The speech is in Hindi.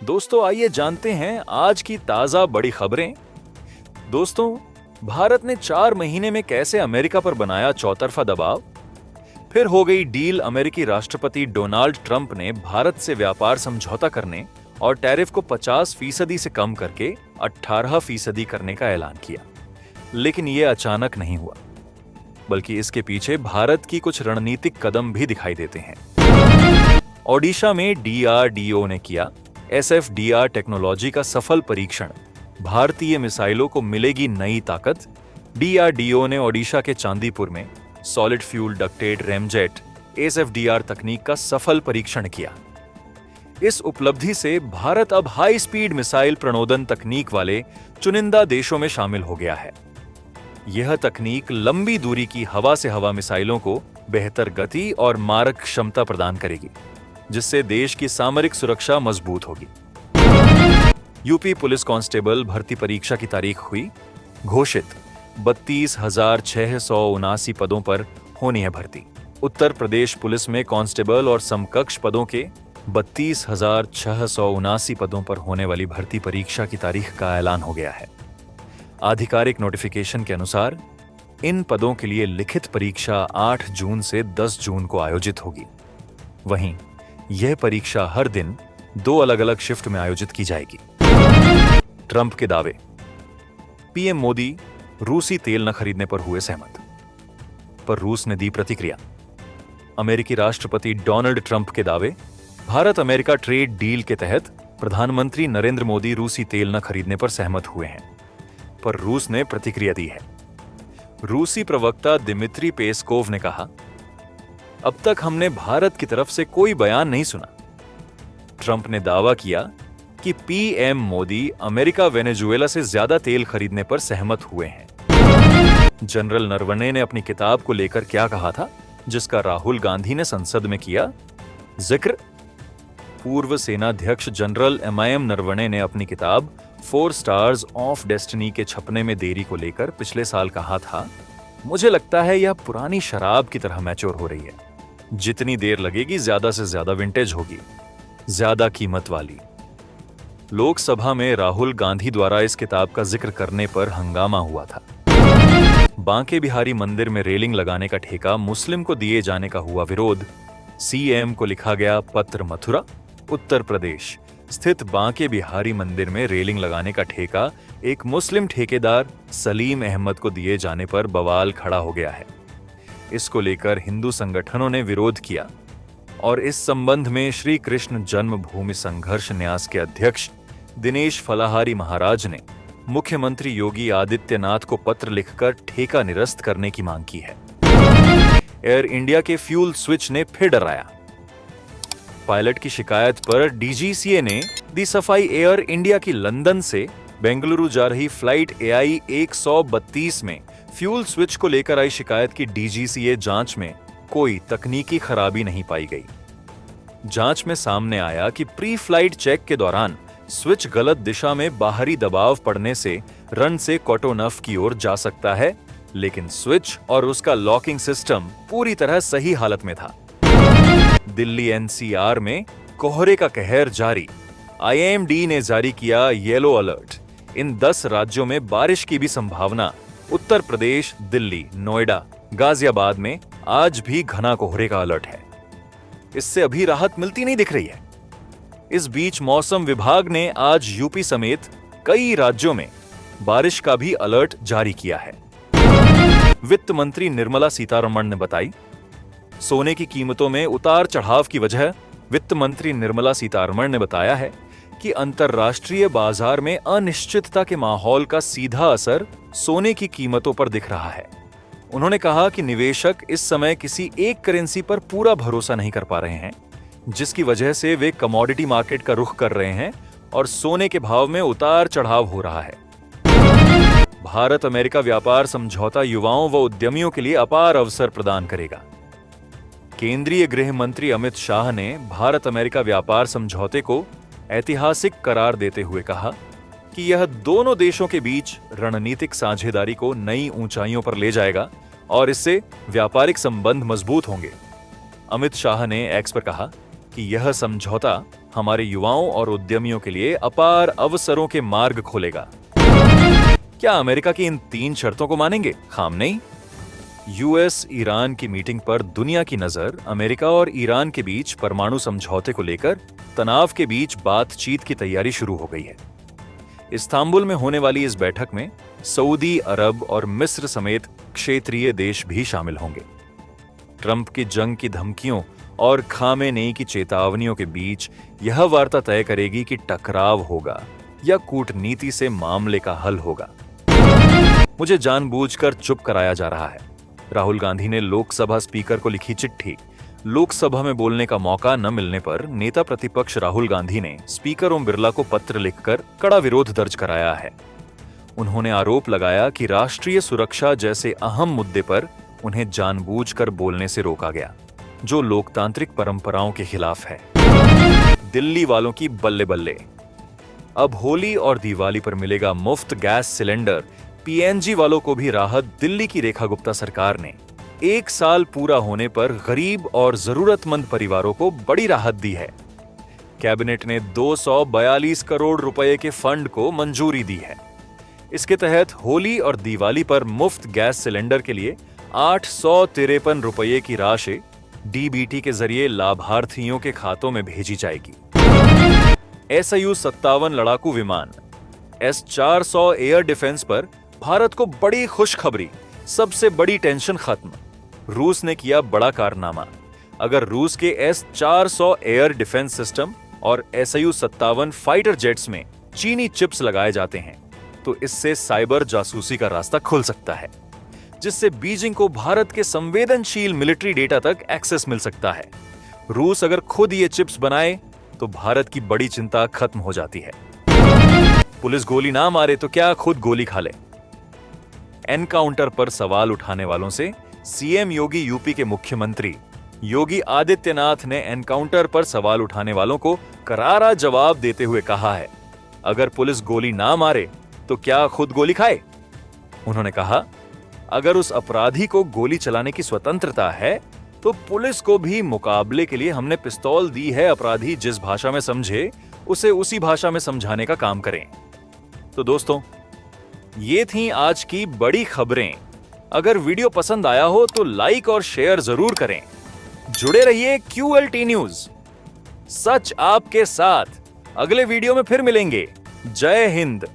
दोस्तों आइए जानते हैं आज की ताजा बड़ी खबरें। दोस्तों, भारत ने 4 महीने में कैसे अमेरिका पर बनाया चौतरफा दबाव। फिर हो गई डील, अमेरिकी राष्ट्रपति डोनाल्ड ट्रंप ने भारत से व्यापार समझौता करने और टैरिफ को 50% से कम करके 18% करने का ऐलान किया। लेकिन यह अचानक नहीं हुआ, बल्कि इसके पीछे भारत की कुछ रणनीतिक कदम भी दिखाई देते हैं। ओडिशा में DRDO ने किया SFDR टेक्नोलॉजी का सफल परीक्षण। भारतीय मिसाइलों को मिलेगी नई ताकत। DRDO ने ओडिशा के चांदीपुर में solid fuel ducted ramjet SFDR तकनीक का सफल परीक्षण किया। इस उपलब्धि से भारत अब हाई स्पीड मिसाइल प्रणोदन तकनीक वाले चुनिंदा देशों में शामिल हो गया है। यह तकनीक लंबी दूरी की हवा से हवा मिसाइलों को बेहतर गति और मारक क्षमता प्रदान करेगी, जिससे देश की सामरिक सुरक्षा मजबूत होगी। यूपी पुलिस कांस्टेबल भर्ती परीक्षा की तारीख हुई घोषित। 32,679 पदों पर होनी है भर्ती। उत्तर प्रदेश पुलिस में कांस्टेबल और समकक्ष पदों के 32,679 पदों पर होने वाली भर्ती परीक्षा की तारीख का ऐलान हो गया है। आधिकारिक नोटिफिकेशन के अनुसार इन पदों के लिए लिखित परीक्षा 8 जून से 10 जून को आयोजित होगी। वहीं यह परीक्षा हर दिन 2 अलग-अलग शिफ्ट में आयोजित की जाएगी। ट्रंप के दावे। पीएम मोदी रूसी तेल न खरीदने पर हुए सहमत, पर रूस ने दी प्रतिक्रिया। अमेरिकी राष्ट्रपति डोनाल्ड ट्रंप के दावे। भारत अमेरिका ट्रेड डील के तहत प्रधानमंत्री नरेंद्र मोदी रूसी तेल न खरीदने पर सहमत हुए हैं, पर रूस ने प्रतिक्रिया दी है। रूसी प्रवक्ता दिमित्री पेस्कोव ने कहा, अब तक हमने भारत की तरफ से कोई बयान नहीं सुना। ट्रंप ने दावा किया कि पीएम मोदी अमेरिका वेनेजुएला से ज्यादा तेल खरीदने पर सहमत हुए हैं। जनरल नरवणे ने अपनी किताब को लेकर क्या कहा था, जिसका राहुल गांधी ने संसद में किया जिक्र। पूर्व सेनाध्यक्ष जनरल MIM नरवणे ने अपनी किताब 4 स्टार्स ऑफ डेस्टिनी के छपने में देरी को लेकर पिछले साल कहा था, मुझे लगता है यह पुरानी शराब की तरह मैच्योर हो रही है। जितनी देर लगेगी ज्यादा से ज्यादा विंटेज होगी, ज्यादा कीमत वाली। लोकसभा में राहुल गांधी द्वारा इस किताब का जिक्र करने पर हंगामा हुआ था। बांके बिहारी मंदिर में रेलिंग लगाने का ठेका मुस्लिम को दिए जाने का हुआ विरोध। CM को लिखा गया पत्र। मथुरा उत्तर प्रदेश स्थित बांके बिहारी मंदिर में रेलिंग लगाने का ठेका एक मुस्लिम ठेकेदार सलीम अहमद को दिए जाने पर बवाल खड़ा हो गया है। इसको लेकर हिंदू संगठनों ने विरोध किया और इस संबंध में श्री कृष्ण जन्मभूमि संघर्ष न्यास के अध्यक्ष दिनेश फलाहारी महाराज ने मुख्यमंत्री योगी आदित्यनाथ को पत्र लिखकर ठेका निरस्त करने की मांग की है। एयर इंडिया के फ्यूल स्विच ने फिर डराया। पायलट की शिकायत पर DGCA ने दी सफाई। एयर इंडिया की लंदन से बेंगलुरु जा रही फ्लाइट AI 132 में फ्यूल स्विच को लेकर आई शिकायत की DGCA जांच में कोई तकनीकी खराबी नहीं पाई गई। जांच में सामने आया कि प्री फ्लाइट चेक के दौरान स्विच गलत दिशा में बाहरी दबाव पड़ने से रन से कोटोनफ की ओर जा सकता है, लेकिन स्विच और उसका लॉकिंग सिस्टम पूरी तरह सही हालत में था। दिल्ली NCR में कोहरे का कहर जारी। IMD ने जारी किया येलो अलर्ट। इन 10 राज्यों में बारिश की भी संभावना। उत्तर प्रदेश, दिल्ली, नोएडा, गाजियाबाद में आज भी घना कोहरे का अलर्ट है। इससे अभी राहत मिलती नहीं दिख रही है। इस बीच मौसम विभाग ने आज यूपी समेत कई राज्यों में बारिश का भी अलर्ट जारी किया है। वित्त मंत्री निर्मला सीतारमण ने बताई, सोने की कीमतों में उतार चढ़ाव की वजह। वित्त मंत्री निर्मला सीतारमण ने बताया है कि अंतर्राष्ट्रीय बाजार में अनिश्चितता के माहौल का सीधा असर सोने की कीमतों पर दिख रहा है। उन्होंने कहा कि निवेशक इस समय किसी एक करेंसी पर पूरा भरोसा नहीं कर पा रहे हैं, जिसकी वजह से वे कमोडिटी मार्केट का रुख कर रहे हैं और सोने के भाव में उतार चढ़ाव हो रहा है। भारत अमेरिका व्यापार समझौता युवाओं व उद्यमियों के लिए अपार अवसर प्रदान करेगा। केंद्रीय गृह मंत्री अमित शाह ने भारत अमेरिका व्यापार समझौते को ऐतिहासिक करार देते हुए कहा कि यह दोनों देशों के बीच रणनीतिक साझेदारी को नई ऊंचाइयों पर ले जाएगा और इससे व्यापारिक संबंध मजबूत होंगे। अमित शाह ने एक्स पर कहा कि यह समझौता हमारे युवाओं और उद्यमियों के लिए अपार अवसरों के मार्ग खोलेगा। क्या अमेरिका की इन 3 शर्तों को मानेंगे? खामनेई। यूएस ईरान की मीटिंग पर दुनिया की नजर अमेरिका और ईरान के बीच परमाणु समझौते को लेकर तनाव के बीच बातचीत की तैयारी शुरू हो गई है। इस्तांबुल में होने वाली इस बैठक में सऊदी अरब और मिस्र समेत क्षेत्रीय देश भी शामिल होंगे। ट्रंप की जंग की धमकियों और खामेनेई की चेतावनियों के बीच यह वार्ता तय करेगी कि टकराव होगा या कूटनीति से मामले का हल होगा। मुझे जानबूझकर चुप कराया जा रहा है। राहुल गांधी ने लोकसभा स्पीकर को लिखी चिट्ठी। लोकसभा में बोलने का मौका न मिलने पर नेता प्रतिपक्ष राहुल गांधी ने स्पीकर ओम बिरला को पत्र लिखकर कड़ा विरोध दर्ज कराया है। उन्होंने आरोप लगाया कि राष्ट्रीय सुरक्षा जैसे अहम मुद्दे पर उन्हें जानबूझकर बोलने से रोका गया, जो लोकतांत्रिक परंपराओं के खिलाफ है। दिल्ली वालों की बल्ले बल्ले। अब होली और दिवाली पर मिलेगा मुफ्त गैस सिलेंडर। पीएनजी वालों को भी राहत। दिल्ली की रेखा गुप्ता सरकार ने 1 साल पूरा होने पर गरीब और जरूरतमंद परिवारों को बड़ी राहत दी है। कैबिनेट ने 242 करोड़ रुपए के फंड को मंजूरी दी है। इसके तहत होली और दिवाली पर मुफ्त गैस सिलेंडर के लिए 853 रुपए की राशि डीबीटी के जरिए लाभार्थियों के खातों में भेजी जाएगी। SU-57 लड़ाकू विमान S-400 एयर डिफेंस पर भारत को बड़ी खुशखबरी। सबसे बड़ी टेंशन खत्म। रूस ने किया बड़ा कारनामा। अगर रूस के S-400 एयर डिफेंस सिस्टम और SU-57 फाइटर जेट्स में चीनी चिप्स लगाए जाते हैं तो इससे साइबर जासूसी का रास्ता खुल सकता है, जिससे बीजिंग को भारत के संवेदनशील मिलिट्री डेटा तक एक्सेस मिल सकता है। रूस अगर खुद ये चिप्स बनाए तो भारत की बड़ी चिंता खत्म हो जाती है। पुलिस गोली ना मारे तो क्या खुद गोली खा ले। एनकाउंटर पर सवाल उठाने वालों से सीएम योगी यूपी के मुख्यमंत्री योगी आदित्यनाथ ने एनकाउंटर पर सवाल उठाने वालों को करारा जवाब देते हुए कहा है, अगर पुलिस गोली ना मारे तो क्या खुद गोली खाए। उन्होंने कहा, अगर उस अपराधी को गोली चलाने की स्वतंत्रता है तो पुलिस को भी मुकाबले के लिए हमने पिस्तौल दी है। अपराधी जिस भाषा में समझे उसे उसी भाषा में समझाने का काम करें। तो दोस्तों, ये थी आज की बड़ी खबरें। अगर वीडियो पसंद आया हो तो लाइक और शेयर जरूर करें। जुड़े रहिए QLT न्यूज, सच आपके साथ। अगले वीडियो में फिर मिलेंगे। जय हिंद।